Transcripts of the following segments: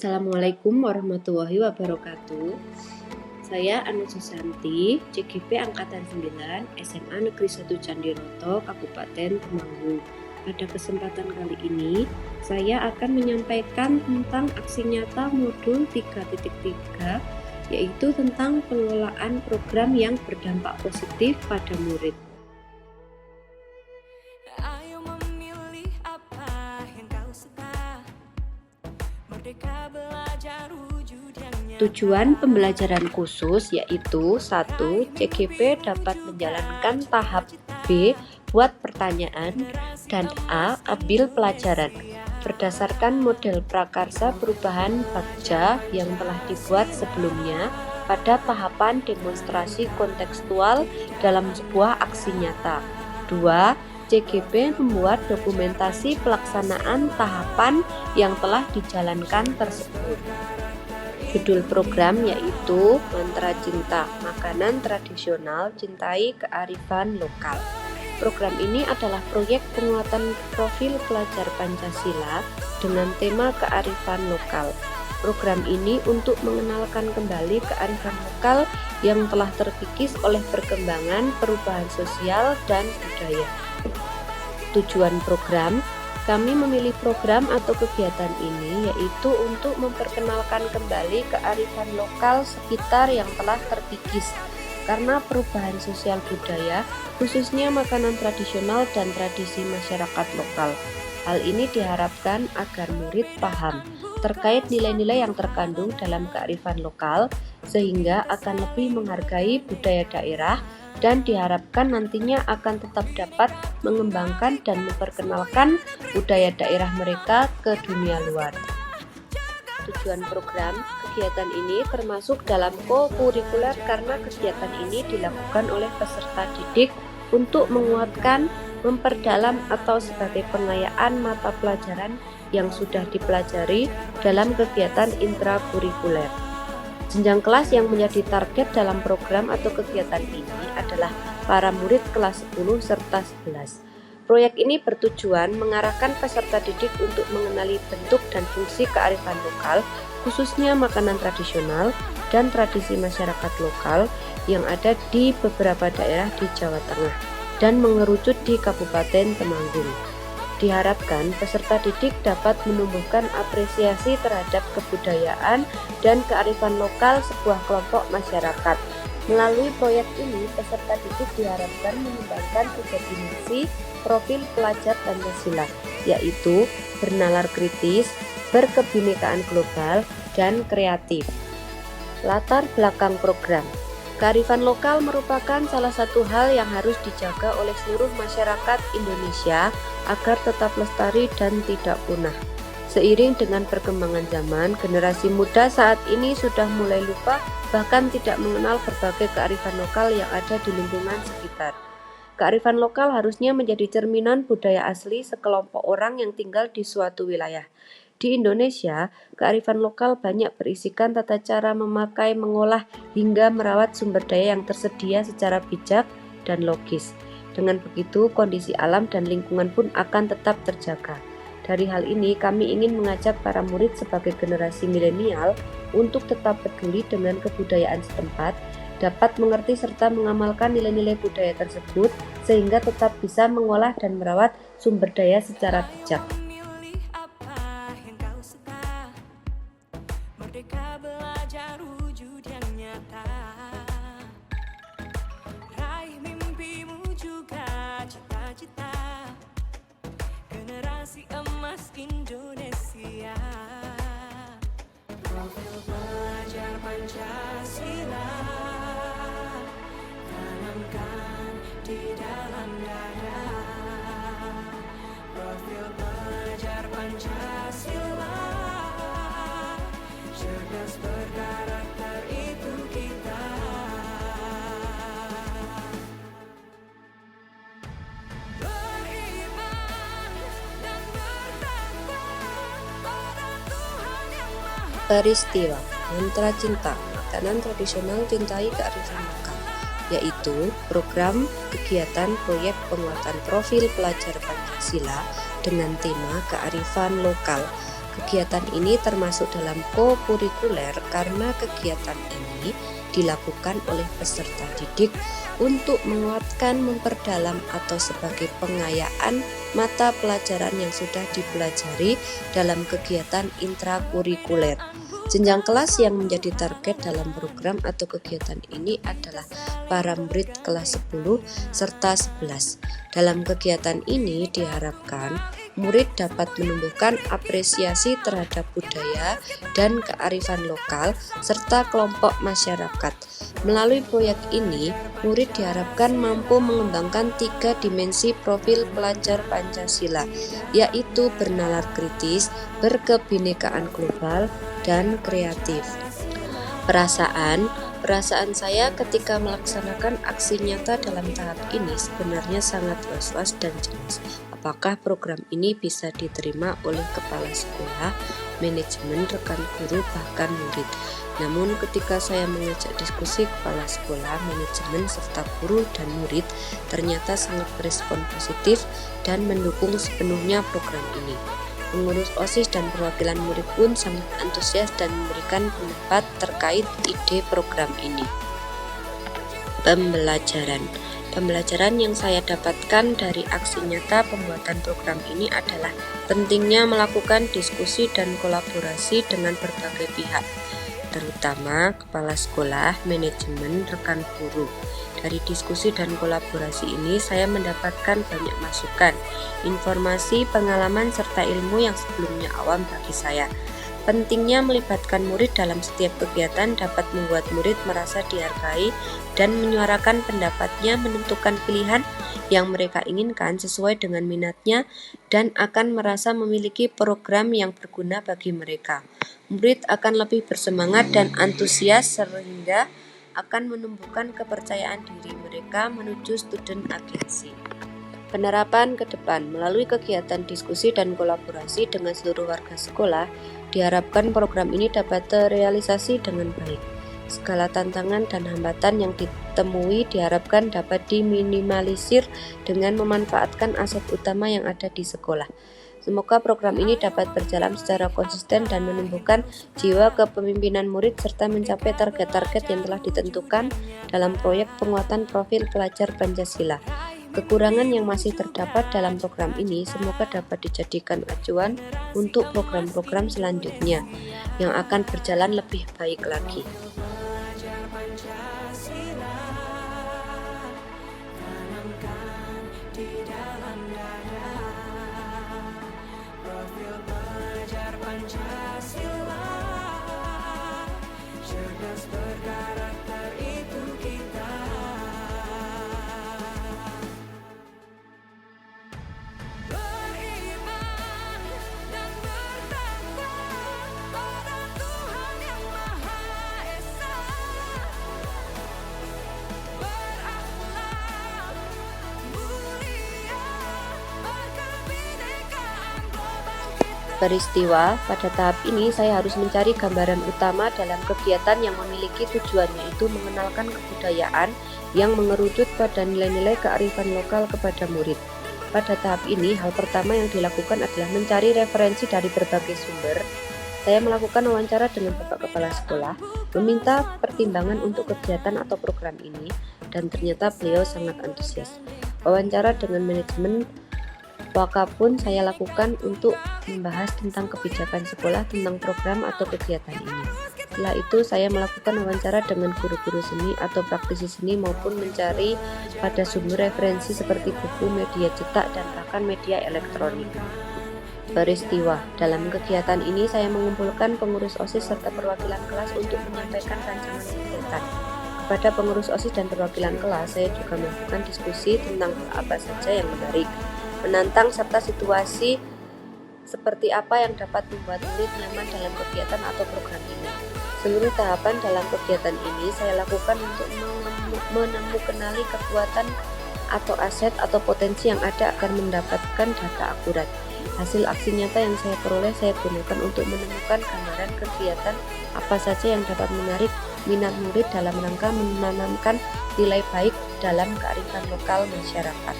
Assalamualaikum warahmatullahi wabarakatuh. Saya Anu Susanti, CGP Angkatan 9, SMA Negeri 1 Candiroto, Kabupaten Temanggung. Pada kesempatan kali ini, saya akan menyampaikan tentang aksi nyata modul 3.3, yaitu tentang pengelolaan program yang berdampak positif pada murid. Tujuan pembelajaran khusus yaitu 1. CGP dapat menjalankan tahap B buat pertanyaan dan A ambil pelajaran berdasarkan model prakarsa perubahan Bagja yang telah dibuat sebelumnya pada tahapan demonstrasi kontekstual dalam sebuah aksi nyata. 2. CGP membuat dokumentasi pelaksanaan tahapan yang telah dijalankan tersebut. Judul program yaitu Mantra Cinta, Makanan Tradisional Cintai Kearifan Lokal. Program ini adalah proyek penguatan profil pelajar Pancasila dengan tema kearifan lokal. Program ini untuk mengenalkan kembali kearifan lokal yang telah terkikis oleh perkembangan perubahan sosial dan budaya. Tujuan program: kami memilih program atau kegiatan ini yaitu untuk memperkenalkan kembali kearifan lokal sekitar yang telah terkikis karena perubahan sosial budaya, khususnya makanan tradisional dan tradisi masyarakat lokal. Hal ini diharapkan agar murid paham terkait nilai-nilai yang terkandung dalam kearifan lokal sehingga akan lebih menghargai budaya daerah dan diharapkan nantinya akan tetap dapat mengembangkan dan memperkenalkan budaya daerah mereka ke dunia luar. Tujuan program kegiatan ini termasuk dalam co-kurikuler karena kegiatan ini dilakukan oleh peserta didik untuk menguatkan, memperdalam atau sebagai pengayaan mata pelajaran yang sudah dipelajari dalam kegiatan intrakurikuler. Jenjang kelas yang menjadi target dalam program atau kegiatan ini adalah para murid kelas 10 serta 11. Proyek ini bertujuan mengarahkan peserta didik untuk mengenali bentuk dan fungsi kearifan lokal, khususnya makanan tradisional dan tradisi masyarakat lokal yang ada di beberapa daerah di Jawa Tengah dan mengerucut di Kabupaten Temanggung. Diharapkan peserta didik dapat menumbuhkan apresiasi terhadap kebudayaan dan kearifan lokal sebuah kelompok masyarakat. Melalui proyek ini, peserta didik diharapkan mengembangkan 3 dimensi profil pelajar Pancasila, yaitu bernalar kritis, berkebinekaan global, dan kreatif. Latar belakang program: kearifan lokal merupakan salah satu hal yang harus dijaga oleh seluruh masyarakat Indonesia agar tetap lestari dan tidak punah. Seiring dengan perkembangan zaman, generasi muda saat ini sudah mulai lupa bahkan tidak mengenal berbagai kearifan lokal yang ada di lingkungan sekitar. Kearifan lokal harusnya menjadi cerminan budaya asli sekelompok orang yang tinggal di suatu wilayah. Di Indonesia, kearifan lokal banyak berisikan tata cara memakai, mengolah, hingga merawat sumber daya yang tersedia secara bijak dan logis. Dengan begitu, kondisi alam dan lingkungan pun akan tetap terjaga. Dari hal ini, kami ingin mengajak para murid sebagai generasi milenial untuk tetap peduli dengan kebudayaan setempat, dapat mengerti serta mengamalkan nilai-nilai budaya tersebut, sehingga tetap bisa mengolah dan merawat sumber daya secara bijak. Generasi emas Indonesia, profil pelajar Pancasila, tanamkan di dalam dada. Profil pelajar Pancasila, cerdas berkarakter itu kita. Peristiwa Mantra Cinta, Makanan Tradisional Cintai Kearifan Lokal, yaitu program kegiatan proyek penguatan profil pelajar Pancasila dengan tema kearifan lokal. Kegiatan ini termasuk dalam kokurikuler karena kegiatan ini dilakukan oleh peserta didik untuk menguatkan, memperdalam, atau sebagai pengayaan mata pelajaran yang sudah dipelajari dalam kegiatan intrakurikuler. Jenjang kelas yang menjadi target dalam program atau kegiatan ini adalah para murid kelas 10 serta 11. Dalam kegiatan ini diharapkan murid dapat menumbuhkan apresiasi terhadap budaya dan kearifan lokal serta kelompok masyarakat. Melalui proyek ini, murid diharapkan mampu mengembangkan 3 dimensi profil pelajar Pancasila, yaitu bernalar kritis, berkebinekaan global, dan kreatif. Perasaan saya ketika melaksanakan aksi nyata dalam tahap ini sebenarnya sangat was-was dan cemas. Apakah program ini bisa diterima oleh kepala sekolah, manajemen, rekan guru, bahkan murid? Namun ketika saya mengajak diskusi kepala sekolah, manajemen, serta guru dan murid, ternyata sangat berespon positif dan mendukung sepenuhnya program ini. Pengurus OSIS dan perwakilan murid pun sangat antusias dan memberikan pendapat terkait ide program ini. Pembelajaran yang saya dapatkan dari aksi nyata pembuatan program ini adalah pentingnya melakukan diskusi dan kolaborasi dengan berbagai pihak, terutama kepala sekolah, manajemen, rekan guru. Dari diskusi dan kolaborasi ini saya mendapatkan banyak masukan, informasi, pengalaman, serta ilmu yang sebelumnya awam bagi saya. Pentingnya melibatkan murid dalam setiap kegiatan dapat membuat murid merasa dihargai dan menyuarakan pendapatnya, menentukan pilihan yang mereka inginkan sesuai dengan minatnya, dan akan merasa memiliki program yang berguna bagi mereka. Murid akan lebih bersemangat dan antusias sehingga akan menumbuhkan kepercayaan diri mereka menuju student agency. Penerapan ke depan melalui kegiatan diskusi dan kolaborasi dengan seluruh warga sekolah, diharapkan program ini dapat terrealisasi dengan baik. Segala tantangan dan hambatan yang ditemui diharapkan dapat diminimalisir dengan memanfaatkan aset utama yang ada di sekolah. Semoga program ini dapat berjalan secara konsisten dan menumbuhkan jiwa kepemimpinan murid serta mencapai target-target yang telah ditentukan dalam proyek penguatan profil pelajar Pancasila. Kekurangan yang masih terdapat dalam program ini semoga dapat dijadikan acuan untuk program-program selanjutnya yang akan berjalan lebih baik lagi. Peristiwa pada tahap ini saya harus mencari gambaran utama dalam kegiatan yang memiliki tujuan, yaitu mengenalkan kebudayaan yang mengerucut pada nilai-nilai kearifan lokal kepada murid. Pada tahap ini, hal pertama yang dilakukan adalah mencari referensi dari berbagai sumber. Saya melakukan wawancara dengan Bapak Kepala Sekolah, meminta pertimbangan untuk kegiatan atau program ini, dan ternyata beliau sangat antusias. Wawancara dengan manajemen Waka pun saya lakukan untuk membahas tentang kebijakan sekolah tentang program atau kegiatan ini. Setelah itu saya melakukan wawancara dengan guru-guru seni atau praktisi seni maupun mencari pada sumber referensi seperti buku, media cetak, dan bahkan media elektronik. Peristiwa dalam kegiatan ini saya mengumpulkan pengurus OSIS serta perwakilan kelas untuk menyampaikan rancangan kegiatan. Kepada pengurus OSIS dan perwakilan kelas, saya juga melakukan diskusi tentang hal apa saja yang menarik, menantang, serta situasi seperti apa yang dapat membuat murid nyaman dalam kegiatan atau program ini. Seluruh tahapan dalam kegiatan ini saya lakukan untuk menemukan kekuatan atau aset atau potensi yang ada agar mendapatkan data akurat. Hasil aksi nyata yang saya peroleh saya gunakan untuk menemukan gambaran kegiatan apa saja yang dapat menarik minat murid dalam rangka menanamkan nilai baik dalam kearifan lokal masyarakat.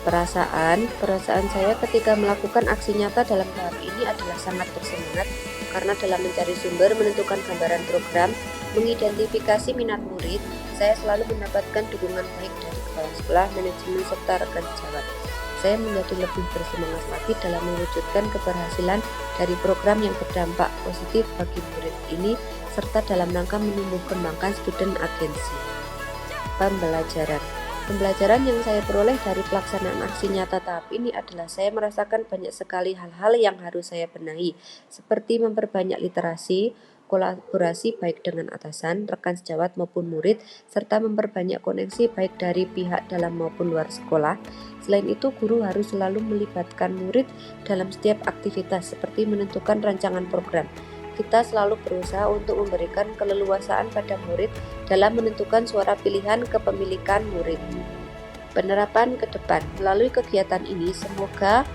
Perasaan saya ketika melakukan aksi nyata dalam tahap ini adalah sangat bersemangat karena dalam mencari sumber, menentukan gambaran program, mengidentifikasi minat murid, saya selalu mendapatkan dukungan baik dari kepala sekolah, manajemen, serta rekan sejawat. Saya menjadi lebih bersemangat lagi dalam mewujudkan keberhasilan dari program yang berdampak positif bagi murid ini serta dalam rangka menumbuh kembangkan student agency. Pembelajaran yang saya peroleh dari pelaksanaan aksi nyata tahap ini adalah saya merasakan banyak sekali hal-hal yang harus saya benahi, seperti memperbanyak literasi, kolaborasi baik dengan atasan, rekan sejawat maupun murid, serta memperbanyak koneksi baik dari pihak dalam maupun luar sekolah. Selain itu, guru harus selalu melibatkan murid dalam setiap aktivitas seperti menentukan rancangan program. Kita selalu berusaha untuk memberikan keleluasaan pada murid dalam menentukan suara pilihan kepemilikan murid. Penerapan ke depan. Melalui kegiatan ini, semoga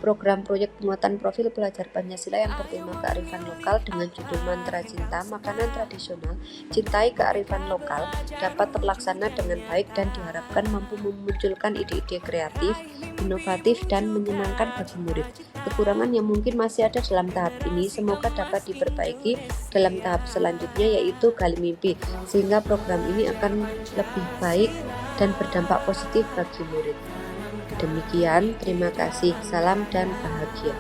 program proyek penguatan profil pelajar Pancasila yang bertema kearifan lokal dengan judul Mantra Cinta Makanan Tradisional Cintai Kearifan Lokal dapat terlaksana dengan baik dan diharapkan mampu memunculkan ide-ide kreatif, inovatif, dan menyenangkan bagi murid. Kekurangan yang mungkin masih ada dalam tahap ini semoga dapat diperbaiki dalam tahap selanjutnya, yaitu gali mimpi, sehingga program ini akan lebih baik dan berdampak positif bagi murid. Demikian, terima kasih, salam dan bahagia.